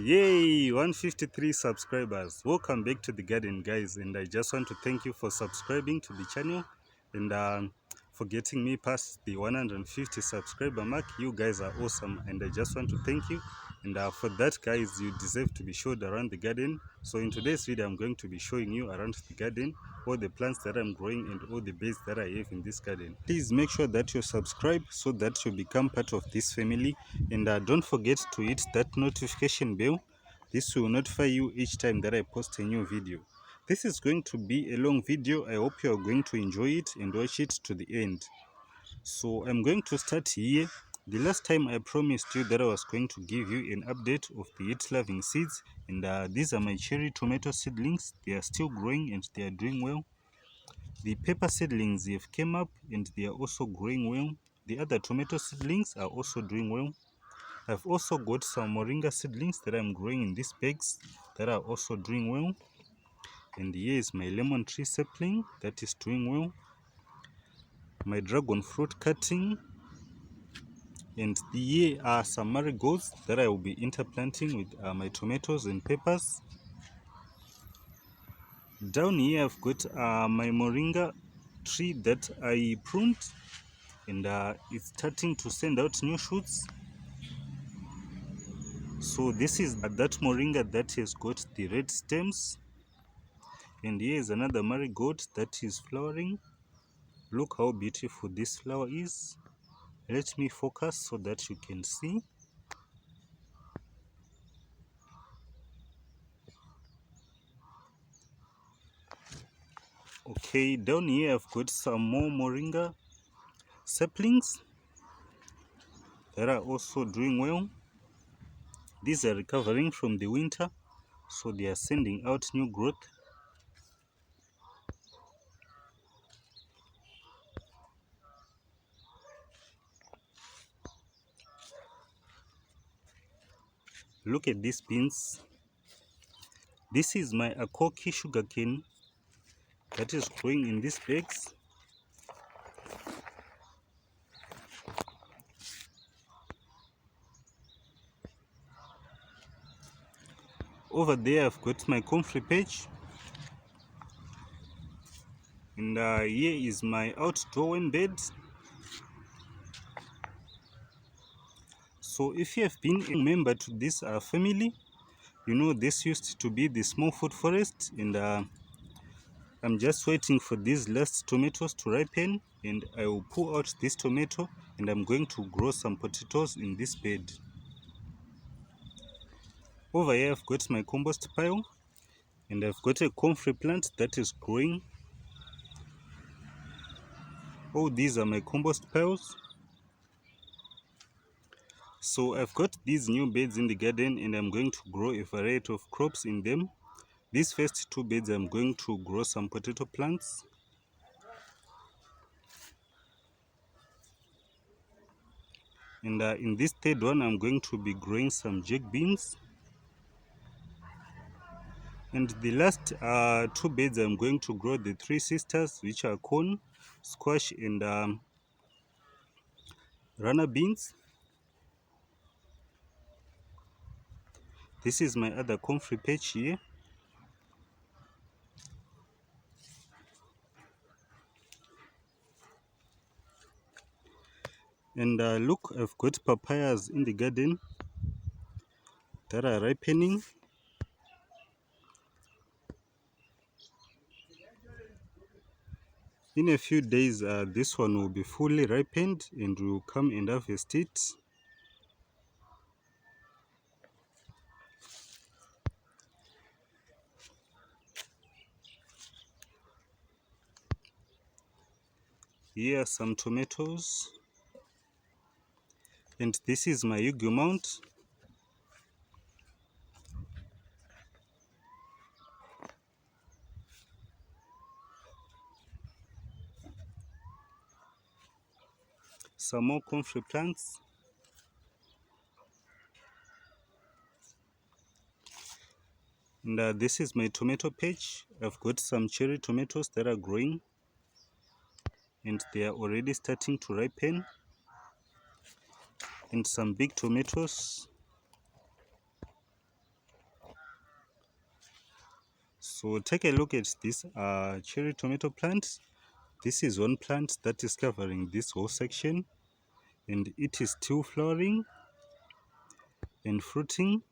Yay, 153 subscribers. Welcome back to the garden, guys, and I just want to thank you for subscribing to the channel and for getting me past the 150 subscriber mark. You guys are awesome, and I just want to thank you. And for that, guys, you deserve to be showed around the garden. So in today's video, I'm going to be showing you around the garden all the plants that I'm growing and all the beds that I have in this garden. Please make sure that you subscribe so that you become part of this family, and don't forget to hit that notification bell. This will notify you each time that I post a new video. This is going to be a long video. I hope you are going to enjoy it and watch it to the end. So I'm going to start here. The last time I promised you that I was going to give you an update of the heat-loving seeds, and these are my cherry tomato seedlings. They are still growing and they are doing well. The pepper seedlings have came up and they are also growing well. The other tomato seedlings are also doing well. I've also got some moringa seedlings that I'm growing in these bags that are also doing well. And here is my lemon tree sapling that is doing well. My dragon fruit cutting. And here are some marigolds that I will be interplanting with my tomatoes and peppers. Down here I've got my moringa tree that I pruned, and it's starting to send out new shoots. So this is that moringa that has got the red stems, and here is another marigold that is flowering. Look how beautiful this flower is. Let me focus so that you can see. Okay, down here I've got some more moringa saplings that are also doing well. These are recovering from the winter, so they are sending out new growth. Look at these beans. This is my akoki sugarcane that is growing in these bags. Over there I've got my comfrey patch, and here is my outdoor bed. So if you have been a member to this family, you know this used to be the small food forest, and I'm just waiting for these last tomatoes to ripen, and I will pull out this tomato and I'm going to grow some potatoes in this bed. Over here I've got my compost pile, and I've got a comfrey plant that is growing. Oh, these are my compost piles. So I've got these new beds in the garden, and I'm going to grow a variety of crops in them. These first two beds I'm going to grow some potato plants. And in this third one I'm going to be growing some jack beans. And the last two beds I'm going to grow the three sisters, which are corn, squash, and runner beans. This is my other comfrey patch here. And look, I've got papayas in the garden that are ripening. In a few days, this one will be fully ripened and we'll come and harvest it. Here are some tomatoes. And this is my yugu mount. Some more comfrey plants. And this is my tomato patch. I've got some cherry tomatoes that are growing, and they are already starting to ripen. And some big tomatoes. So take a look at this cherry tomato plant. This is one plant that is covering this whole section, and it is still flowering and fruiting.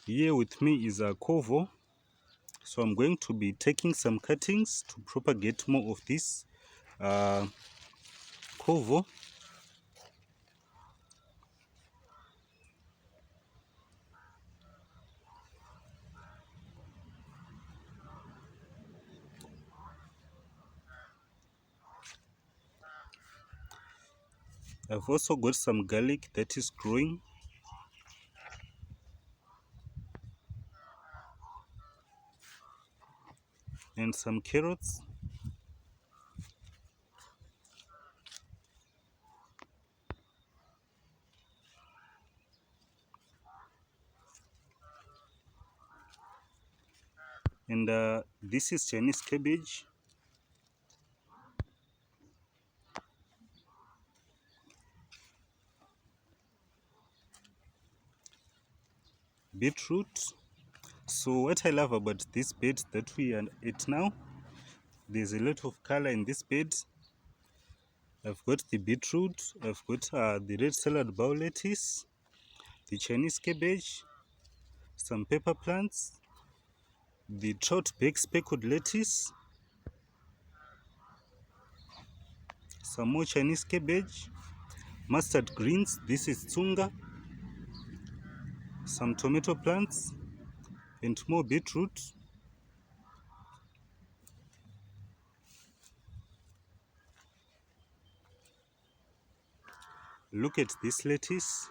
Here with me is a covo, so I'm going to be taking some cuttings to propagate more of this covo. I've also got some garlic that is growing, and some carrots. And this is Chinese cabbage. Beetroot. So what I love about this bed that we are at now, there's a lot of color in this bed. I've got the beetroot, I've got the red salad bowl lettuce, the Chinese cabbage, some pepper plants, the trout baked speckled lettuce, some more Chinese cabbage, mustard greens, this is tsunga, some tomato plants, and more beetroot. Look at this lettuce.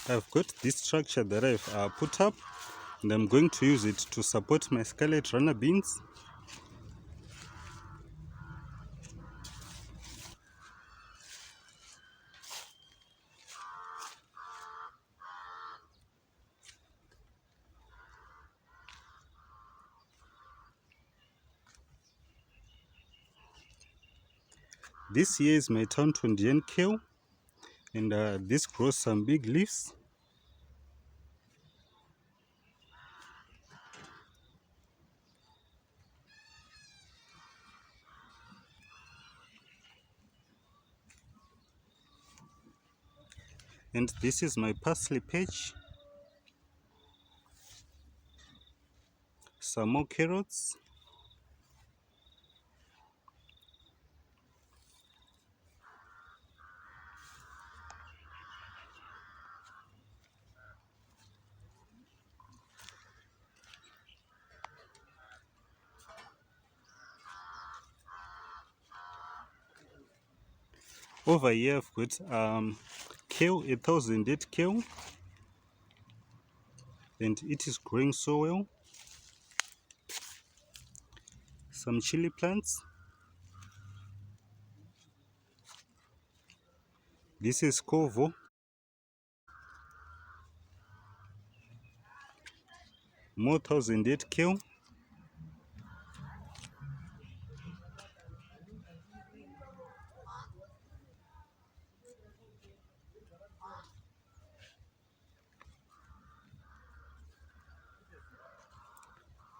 I've got this structure that I've put up, and I'm going to use it to support my scarlet runner beans. This here is my town Tondian kale, and this grows some big leaves. And this is my parsley patch, some more carrots, over here I've got kale, 1008 kale, and it is growing so well. Some chili plants, this is covo, more 1008 kale,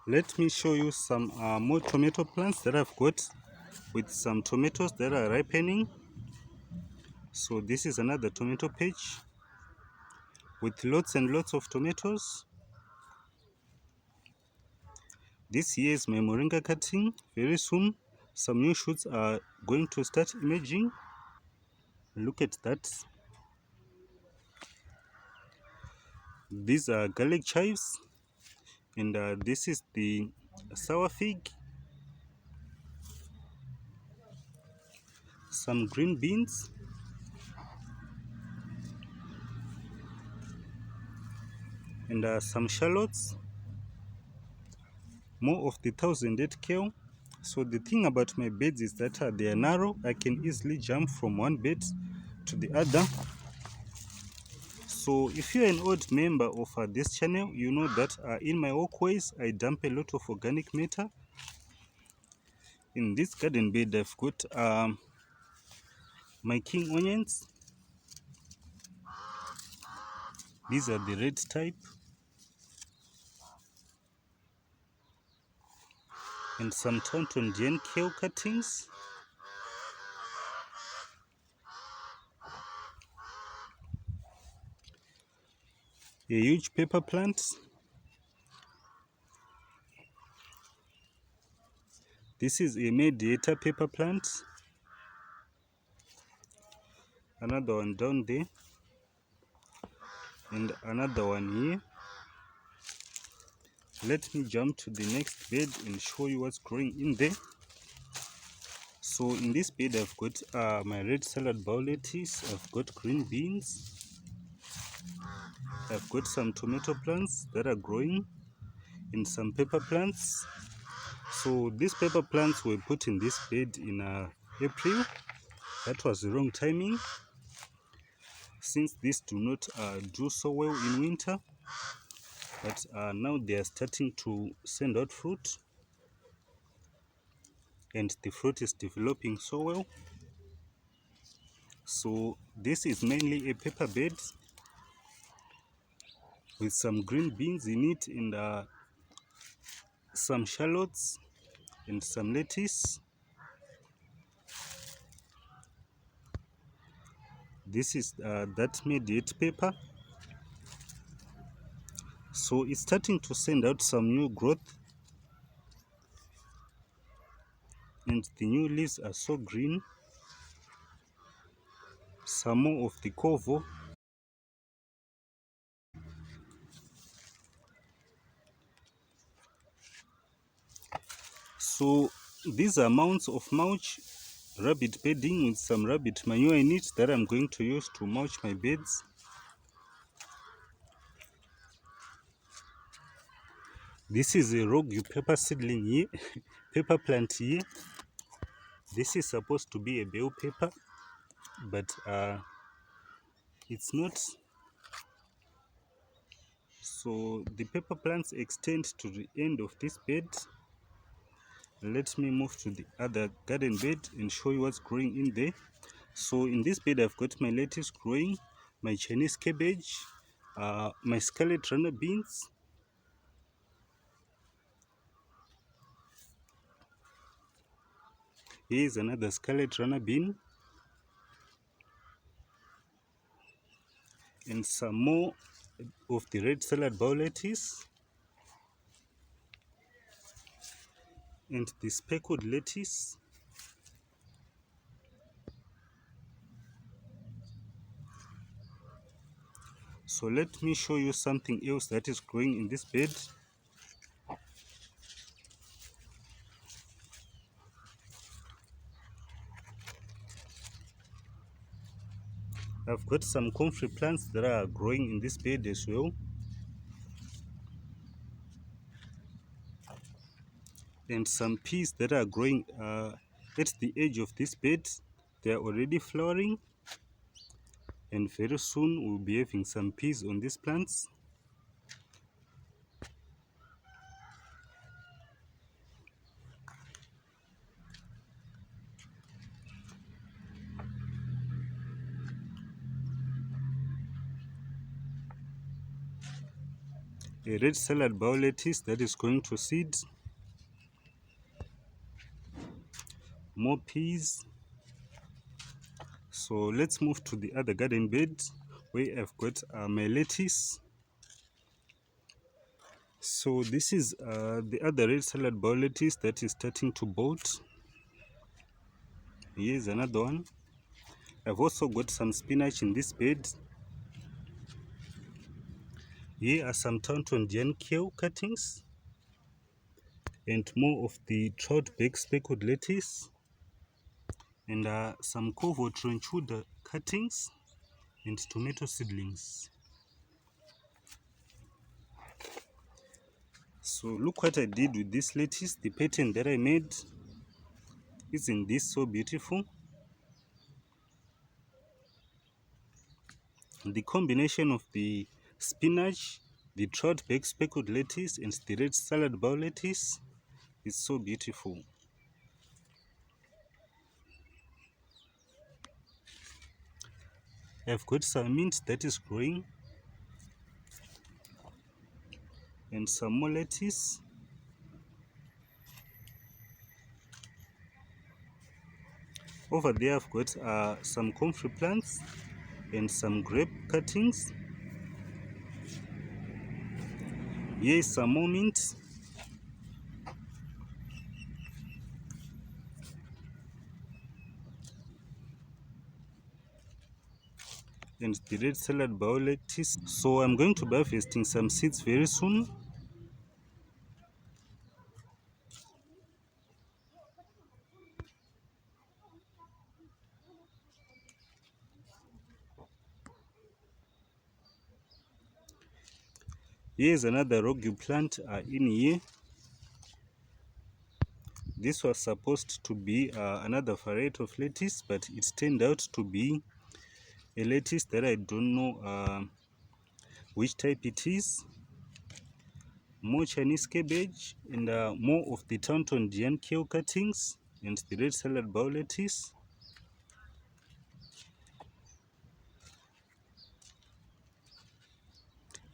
let me show you some more tomato plants that I've got with some tomatoes that are ripening. So this is another tomato patch with lots and lots of tomatoes. This here is my moringa cutting. Very soon some new shoots are going to start emerging. Look at that. These are garlic chives, and this is the sour fig, some green beans, and some shallots, more of the 1008 kale, So the thing about my beds is that they are narrow. I can easily jump from one bed to the other. So if you're an old member of this channel, you know that in my walkways I dump a lot of organic matter. In this garden bed I've got my king onions. These are the red type, and some Tonton kale cuttings, a huge pepper plant. This is a mediator pepper plant. Another one down there, and another one here. Let me jump to the next bed and show you what's growing in there. So in this bed I've got my red salad bowl lettuce, I've got green beans, I've got some tomato plants that are growing, and some pepper plants. So these pepper plants were put in this bed in April. That was the wrong timing, since these do not do so well in winter. But now they are starting to send out fruit, and the fruit is developing so well. So this is mainly a pepper bed with some green beans in it, and some shallots and some lettuce. This is that mediate pepper. So it's starting to send out some new growth, and the new leaves are so green. Some more of the covo. So these are mounds of mulch, rabbit bedding with some rabbit manure in it that I'm going to use to mulch my beds. This is a rogue pepper seedling here, pepper plant here. This is supposed to be a bell pepper, but it's not. So the pepper plants extend to the end of this bed. Let me move to the other garden bed and show you what's growing in there. So in this bed I've got my lettuce growing, my Chinese cabbage, my scarlet runner beans. Here is another scarlet runner bean, and some more of the red salad bowl lettuce, and the speckled lettuce. So let me show you something else that is growing in this bed. I've got some comfrey plants that are growing in this bed as well, and some peas that are growing at the edge of this bed. They are already flowering, and very soon we'll be having some peas on these plants. A red salad bowl lettuce that is going to seed, more peas. So let's move to the other garden bed where I've got my lettuce. So this is the other red salad bowl lettuce that is starting to bolt. Here's another one. I've also got some spinach in this bed. Here are some Tonton kale cuttings, and more of the trout bag speckled lettuce, and some covo trenchuda cuttings, and tomato seedlings. So look what I did with this lettuce, the pattern that I made. Isn't this so beautiful? The combination of the spinach, the trout baked speckled lettuce, and the red salad bowl lettuce is so beautiful. I've got some mint that is growing and some more lettuce. Over there I've got some comfrey plants and some grape cuttings. Here is some more mint. And the red salad bowl lettuce. So I'm going to be harvesting some seeds very soon. Here's another rogu plant in here. This was supposed to be another variety of lettuce, but it turned out to be a lettuce that I don't know which type it is. More Chinese cabbage and more of the Taunton Dian kale cuttings and the red salad bowl lettuce.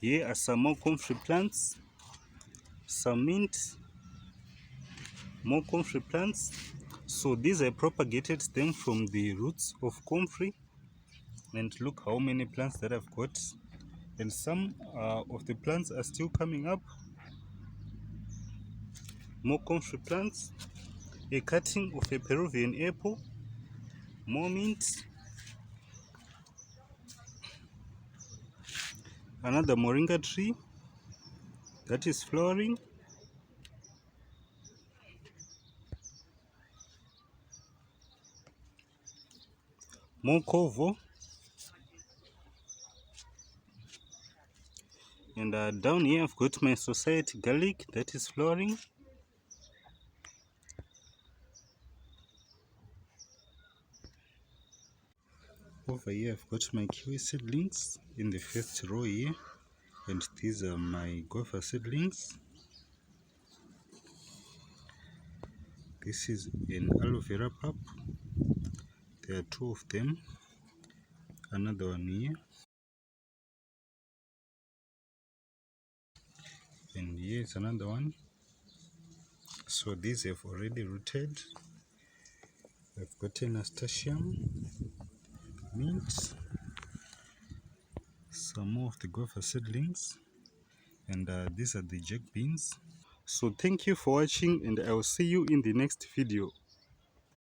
Here are some more comfrey plants, some mint, more comfrey plants. So these I propagated them from the roots of comfrey, and look how many plants that I've got. And some of the plants are still coming up. More comfrey plants, a cutting of a Peruvian apple, more mint, another moringa tree that is flowering, more covo, and down here I've got my society garlic that is flowering. Over here I've got my kiwi seedlings in the first row here, and these are my guava seedlings. This is an aloe vera pulp. There are two of them. Another one here. And here's another one. So these have already rooted. I've got a nasturtium, mint, some more of the guava seedlings, and these are the jack beans. So thank you for watching, and I will see you in the next video.